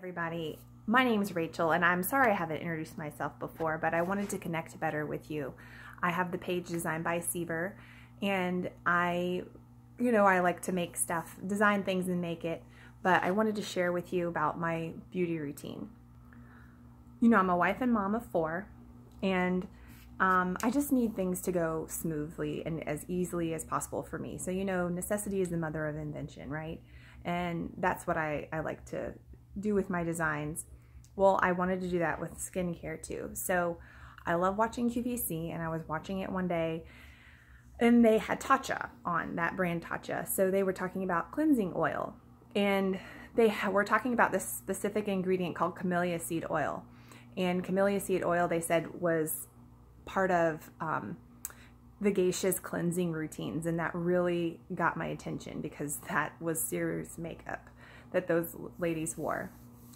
Everybody, my name is Rachel, and I'm sorry I haven't introduced myself before, but I wanted to connect better with you. I have the page designed by Seaver, and I like to make stuff, design things and make it, but I wanted to share with you about my beauty routine. I'm a wife and mom of 4, and I just need things to go smoothly and as easily as possible for me. So, necessity is the mother of invention, right? And that's what I like to do with my designs. Well, I wanted to do that with skincare too. So I love watching QVC, and I was watching it one day, and they had Tatcha on, that brand Tatcha. So they were talking about cleansing oil, and they were talking about this specific ingredient called camellia seed oil. And camellia seed oil, they said, was part of the geisha's cleansing routines, and that really got my attention because that was serious makeup that those ladies wore.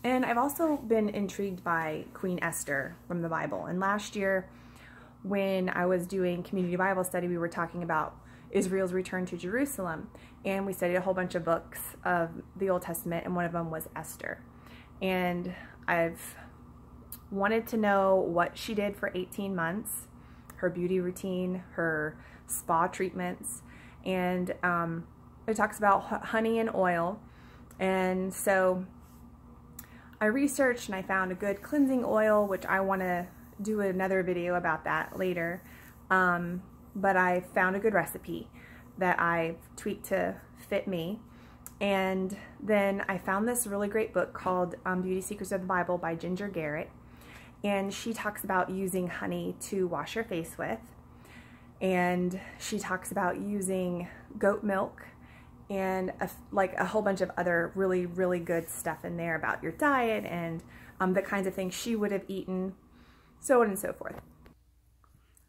And I've also been intrigued by Queen Esther from the Bible. And last year, when I was doing community Bible study, we were talking about Israel's return to Jerusalem, and we studied a whole bunch of books of the Old Testament, and one of them was Esther. And I've wanted to know what she did for 18 months, her beauty routine, her spa treatments, and it talks about honey and oil. And so I researched and I found a good cleansing oil, which I want to do another video about that later. But I found a good recipe that I've tweaked to fit me. And then I found this really great book called Beauty Secrets of the Bible by Ginger Garrett. And she talks about using honey to wash your face with. And she talks about using goat milk and a whole bunch of other really, really good stuff in there about your diet and the kinds of things she would have eaten, so on and so forth.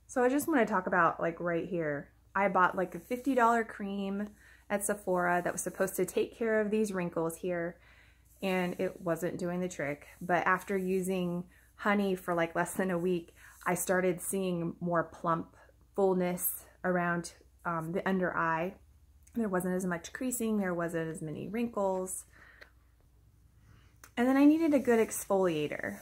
So I just want to talk about, right here, I bought a $50 cream at Sephora that was supposed to take care of these wrinkles here, and it wasn't doing the trick. But after using honey for less than a week, I started seeing more plump fullness around the under eye. There wasn't as much creasing, there wasn't as many wrinkles. And then I needed a good exfoliator.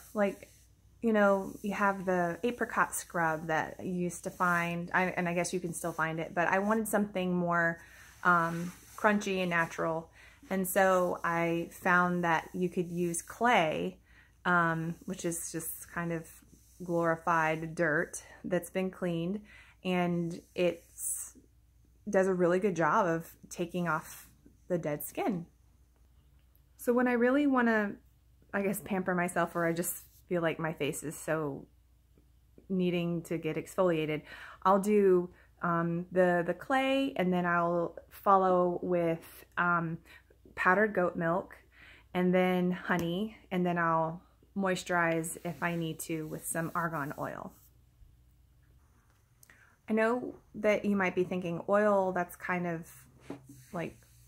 You have the apricot scrub that you used to find, and I guess you can still find it, but I wanted something more crunchy and natural. And so I found that you could use clay, which is just kind of glorified dirt that's been cleaned, and it does a really good job of taking off the dead skin. So when I really want to, pamper myself, or I just feel like my face is so needing to get exfoliated, I'll do the clay, and then I'll follow with powdered goat milk, and then honey, and then I'll moisturize if I need to with some argan oil. I know that you might be thinking, oil, that's kind of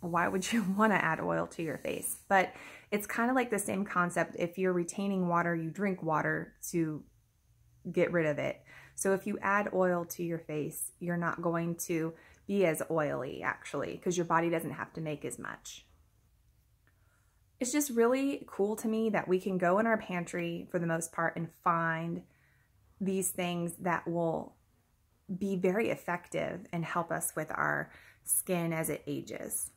why would you want to add oil to your face? But it's kind of like the same concept. If you're retaining water, you drink water to get rid of it. So if you add oil to your face, you're not going to be as oily, actually, because your body doesn't have to make as much. It's just really cool to me that we can go in our pantry, for the most part, and find these things that will be very effective and help us with our skin as it ages.